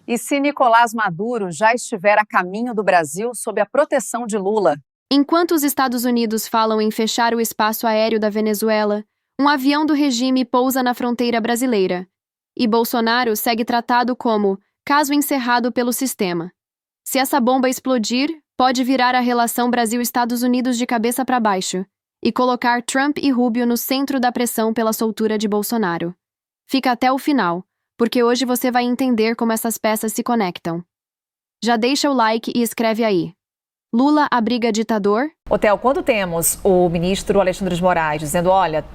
E se Nicolás Maduro já estiver a caminho do Brasil sob a proteção de Lula? Enquanto os Estados Unidos falam em fechar o espaço aéreo da Venezuela, um avião do regime pousa na fronteira brasileira. E Bolsonaro segue tratado como caso encerrado pelo sistema. Se essa bomba explodir, pode virar a relação Brasil-Estados Unidos de cabeça para baixo e colocar Trump e Rubio no centro da pressão pela soltura de Bolsonaro. Fica até o final, porque hoje você vai entender como essas peças se conectam. Já deixa o like e escreve aí. Lula abriga ditador? Otel, quando temos o ministro Alexandre de Moraes dizendo, olha,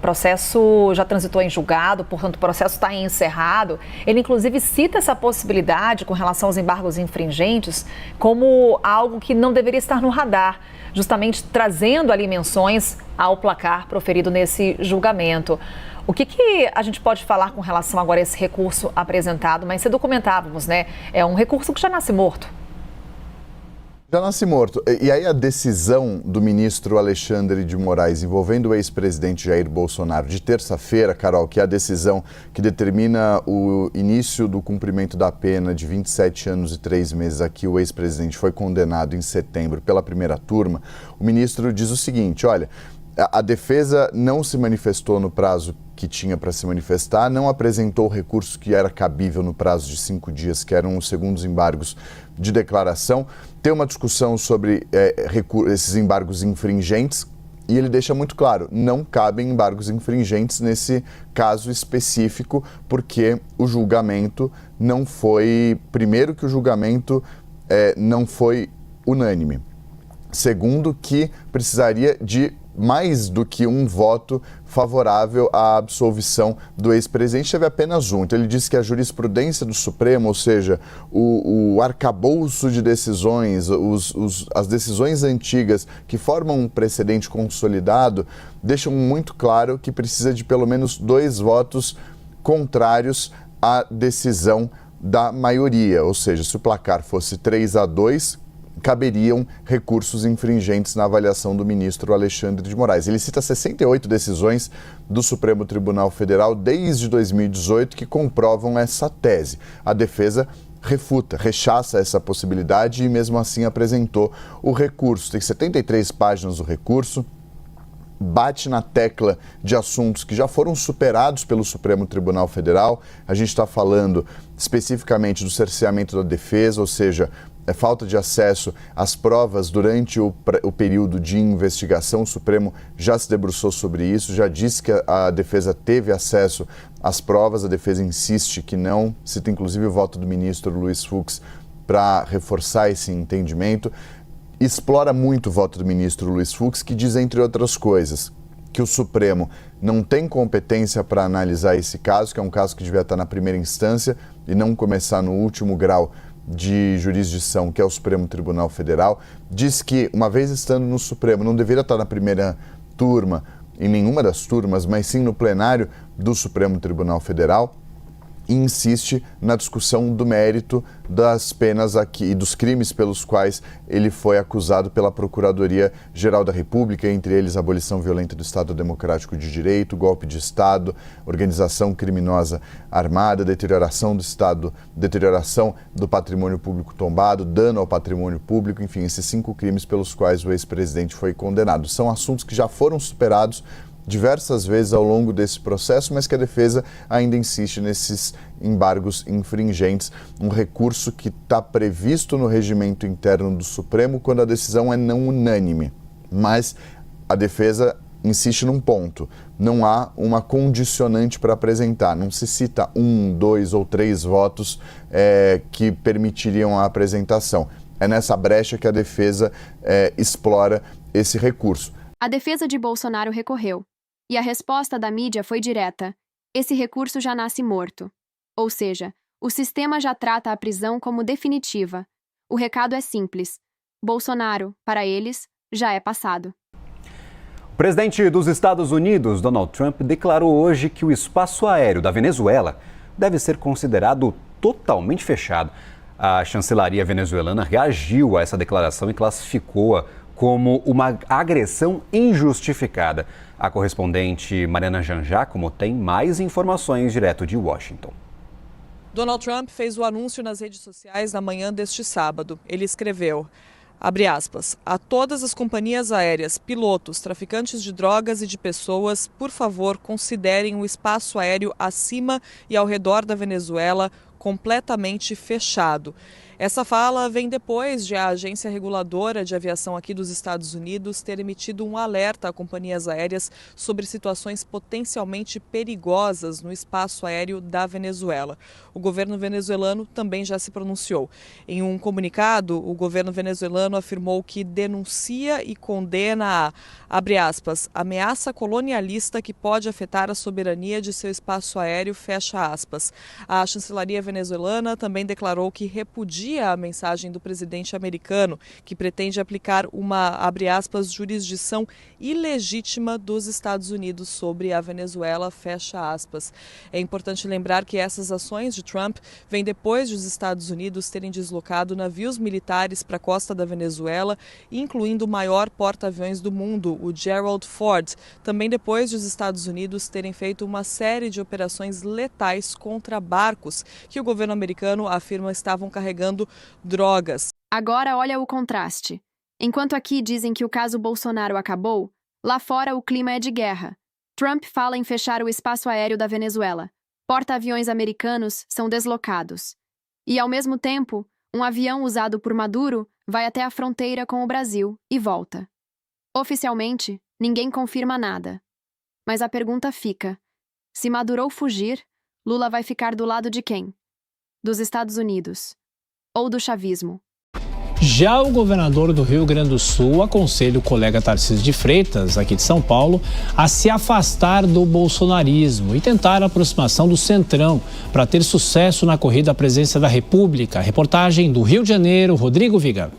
processo já transitou em julgado, portanto o processo está encerrado, ele inclusive cita essa possibilidade com relação aos embargos infringentes como algo que não deveria estar no radar, justamente trazendo ali menções ao placar proferido nesse julgamento. O que a gente pode falar com relação agora a esse recurso apresentado? Mas se documentávamos, né? É um recurso que já nasce morto. Já nasce morto. E aí a decisão do ministro Alexandre de Moraes envolvendo o ex-presidente Jair Bolsonaro de terça-feira, Carol, que é a decisão que determina o início do cumprimento da pena de 27 anos e 3 meses a que o ex-presidente foi condenado em setembro pela primeira turma, o ministro diz o seguinte, olha, a defesa não se manifestou no prazo que tinha para se manifestar, não apresentou o recurso que era cabível no prazo de 5 dias, que eram os segundos embargos de declaração. Tem uma discussão sobre esses embargos infringentes e ele deixa muito claro, não cabem embargos infringentes nesse caso específico, porque o julgamento não foi... Primeiro que o julgamento não foi unânime. Segundo que precisaria de mais do que um voto favorável à absolvição do ex-presidente, teve apenas um. Então ele disse que a jurisprudência do Supremo, ou seja, o arcabouço de decisões, as decisões antigas que formam um precedente consolidado, deixam muito claro que precisa de pelo menos 2 votos contrários à decisão da maioria. Ou seja, se o placar fosse 3-2, caberiam recursos infringentes na avaliação do ministro Alexandre de Moraes. Ele cita 68 decisões do Supremo Tribunal Federal desde 2018 que comprovam essa tese. A defesa refuta, rechaça essa possibilidade e mesmo assim apresentou o recurso. Tem 73 páginas o recurso, bate na tecla de assuntos que já foram superados pelo Supremo Tribunal Federal. A gente está falando especificamente do cerceamento da defesa, ou seja, falta de acesso às provas durante o período de investigação. O Supremo já se debruçou sobre isso, já disse que a defesa teve acesso às provas, a defesa insiste que não, cita inclusive o voto do ministro Luiz Fux para reforçar esse entendimento. Explora muito o voto do ministro Luiz Fux, que diz, entre outras coisas, que o Supremo não tem competência para analisar esse caso, que é um caso que devia estar na primeira instância e não começar no último grau de jurisdição, que é o Supremo Tribunal Federal. Diz que, uma vez estando no Supremo, não deveria estar na primeira turma, em nenhuma das turmas, mas sim no plenário do Supremo Tribunal Federal, e insiste na discussão do mérito das penas aqui e dos crimes pelos quais ele foi acusado pela Procuradoria-Geral da República, entre eles a abolição violenta do Estado Democrático de Direito, golpe de Estado, organização criminosa armada, deterioração do Estado, deterioração do patrimônio público tombado, dano ao patrimônio público, enfim, esses 5 crimes pelos quais o ex-presidente foi condenado. São assuntos que já foram superados diversas vezes ao longo desse processo, mas que a defesa ainda insiste nesses embargos infringentes, um recurso que está previsto no regimento interno do Supremo quando a decisão é não unânime. Mas a defesa insiste num ponto, não há uma condicionante para apresentar, não se cita 1, 2 ou 3 votos que permitiriam a apresentação. É nessa brecha que a defesa explora esse recurso. A defesa de Bolsonaro recorreu. E a resposta da mídia foi direta. Esse recurso já nasce morto. Ou seja, o sistema já trata a prisão como definitiva. O recado é simples. Bolsonaro, para eles, já é passado. O presidente dos Estados Unidos, Donald Trump, declarou hoje que o espaço aéreo da Venezuela deve ser considerado totalmente fechado. A chancelaria venezuelana reagiu a essa declaração e classificou-a como uma agressão injustificada. A correspondente Mariana Janjacomo tem mais informações direto de Washington. Donald Trump fez o anúncio nas redes sociais na manhã deste sábado. Ele escreveu, abre aspas, a todas as companhias aéreas, pilotos, traficantes de drogas e de pessoas, por favor, considerem o espaço aéreo acima e ao redor da Venezuela completamente fechado. Essa fala vem depois de a agência reguladora de aviação aqui dos Estados Unidos ter emitido um alerta a companhias aéreas sobre situações potencialmente perigosas no espaço aéreo da Venezuela. O governo venezuelano também já se pronunciou. Em um comunicado, o governo venezuelano afirmou que denuncia e condena a, abre aspas, ameaça colonialista que pode afetar a soberania de seu espaço aéreo, fecha aspas. A chancelaria venezuelana também declarou que repudia a mensagem do presidente americano, que pretende aplicar uma, abre aspas, jurisdição ilegítima dos Estados Unidos sobre a Venezuela, fecha aspas. É importante lembrar que essas ações de Trump vêm depois de os Estados Unidos terem deslocado navios militares para a costa da Venezuela, incluindo o maior porta-aviões do mundo, o Gerald Ford, também depois de os Estados Unidos terem feito uma série de operações letais contra barcos que o governo americano afirma estavam carregando drogas. Agora olha o contraste. Enquanto aqui dizem que o caso Bolsonaro acabou, lá fora o clima é de guerra. Trump fala em fechar o espaço aéreo da Venezuela. Porta-aviões americanos são deslocados. E, ao mesmo tempo, um avião usado por Maduro vai até a fronteira com o Brasil e volta. Oficialmente, ninguém confirma nada. Mas a pergunta fica: se Maduro fugir, Lula vai ficar do lado de quem? Dos Estados Unidos ou do chavismo? Já o governador do Rio Grande do Sul aconselha o colega Tarcísio de Freitas, aqui de São Paulo, a se afastar do bolsonarismo e tentar a aproximação do Centrão para ter sucesso na corrida à presidência da República. Reportagem do Rio de Janeiro, Rodrigo Viga.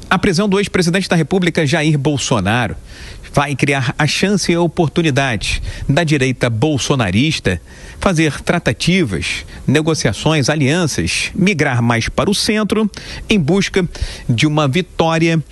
A prisão do ex-presidente da República, Jair Bolsonaro, vai criar a chance e a oportunidade da direita bolsonarista fazer tratativas, negociações, alianças, migrar mais para o centro em busca de uma vitória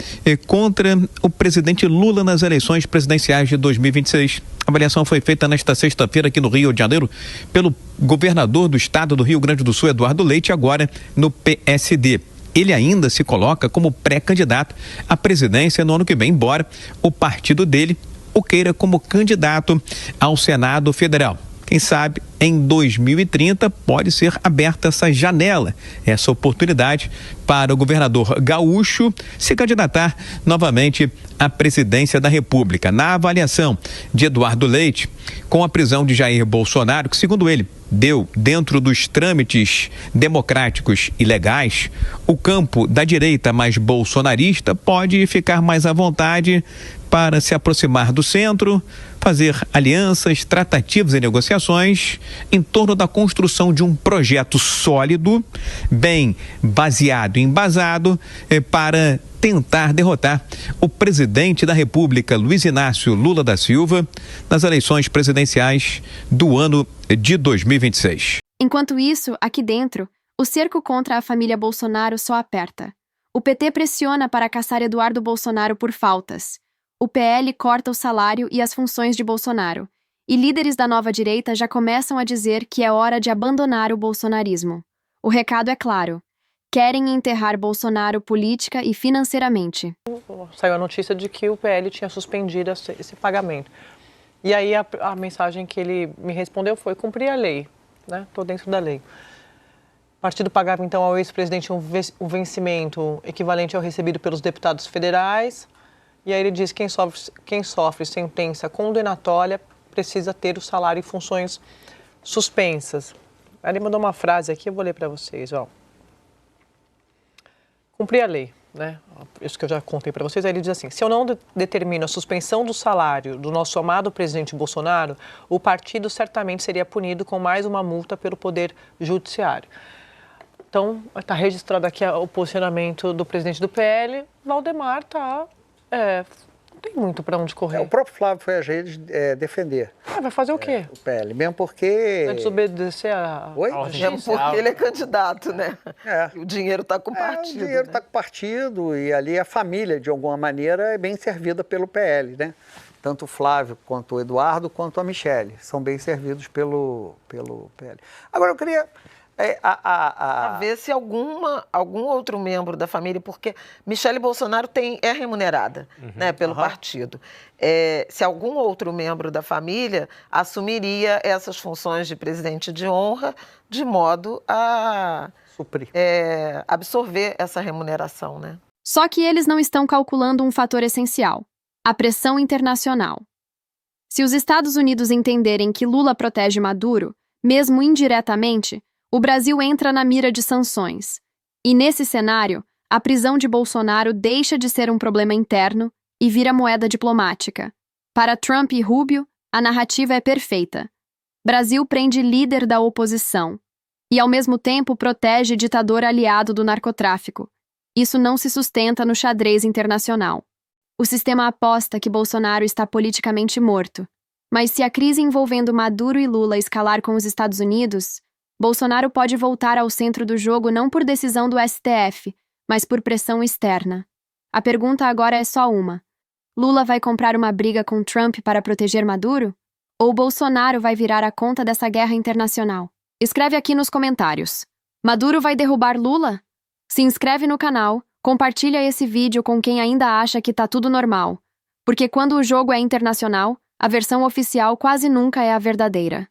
contra o presidente Lula nas eleições presidenciais de 2026. A avaliação foi feita nesta sexta-feira aqui no Rio de Janeiro pelo governador do estado do Rio Grande do Sul, Eduardo Leite, agora no PSD. Ele ainda se coloca como pré-candidato à presidência no ano que vem, embora o partido dele o queira como candidato ao Senado Federal. Quem sabe em 2030 pode ser aberta essa janela, essa oportunidade para o governador gaúcho se candidatar novamente à presidência da República. Na avaliação de Eduardo Leite, com a prisão de Jair Bolsonaro, que segundo ele deu dentro dos trâmites democráticos e legais, o campo da direita mais bolsonarista pode ficar mais à vontade para se aproximar do centro, fazer alianças, tratativas e negociações em torno da construção de um projeto sólido, bem baseado e embasado, para tentar derrotar o presidente da República, Luiz Inácio Lula da Silva, nas eleições presidenciais do ano de 2026. Enquanto isso, aqui dentro, o cerco contra a família Bolsonaro só aperta. O PT pressiona para caçar Eduardo Bolsonaro por faltas. O PL corta o salário e as funções de Bolsonaro. E líderes da nova direita já começam a dizer que é hora de abandonar o bolsonarismo. O recado é claro: querem enterrar Bolsonaro política e financeiramente. Saiu a notícia de que o PL tinha suspendido esse pagamento. E aí a mensagem que ele me respondeu foi: cumprir a lei, né? Estou dentro da lei. O partido pagava então ao ex-presidente um vencimento equivalente ao recebido pelos deputados federais. E aí ele diz que quem sofre sentença condenatória precisa ter o salário e funções suspensas. Aí ele mandou uma frase aqui, eu vou ler para vocês, ó. Cumprir a lei, né? Isso que eu já contei para vocês. Aí ele diz assim: se eu não determino a suspensão do salário do nosso amado presidente Bolsonaro, o partido certamente seria punido com mais uma multa pelo Poder Judiciário. Então, está registrado aqui o posicionamento do presidente do PL. Valdemar não tem muito para onde correr. O próprio Flávio foi agir defender. Vai fazer o quê? O PL, mesmo porque... Vai desobedecer a... Oi? Mesmo porque ele é candidato, né? O dinheiro está com o partido. O dinheiro está com o partido e ali a família, de alguma maneira, é bem servida pelo PL, né? Tanto o Flávio, quanto o Eduardo, quanto a Michele. São bem servidos pelo PL. Agora, eu queria A ver se algum outro membro da família, porque Michele Bolsonaro é remunerada, né, pelo partido. Se algum outro membro da família assumiria essas funções de presidente de honra de modo a absorver essa remuneração, né? Só que eles não estão calculando um fator essencial: a pressão internacional. Se os Estados Unidos entenderem que Lula protege Maduro, mesmo indiretamente, o Brasil entra na mira de sanções. E nesse cenário, a prisão de Bolsonaro deixa de ser um problema interno e vira moeda diplomática. Para Trump e Rubio, a narrativa é perfeita. Brasil prende líder da oposição e, ao mesmo tempo, protege ditador aliado do narcotráfico. Isso não se sustenta no xadrez internacional. O sistema aposta que Bolsonaro está politicamente morto. Mas se a crise envolvendo Maduro e Lula escalar com os Estados Unidos, Bolsonaro pode voltar ao centro do jogo não por decisão do STF, mas por pressão externa. A pergunta agora é só uma: Lula vai comprar uma briga com Trump para proteger Maduro? Ou Bolsonaro vai virar a conta dessa guerra internacional? Escreve aqui nos comentários. Maduro vai derrubar Lula? Se inscreve no canal, compartilha esse vídeo com quem ainda acha que tá tudo normal. Porque quando o jogo é internacional, a versão oficial quase nunca é a verdadeira.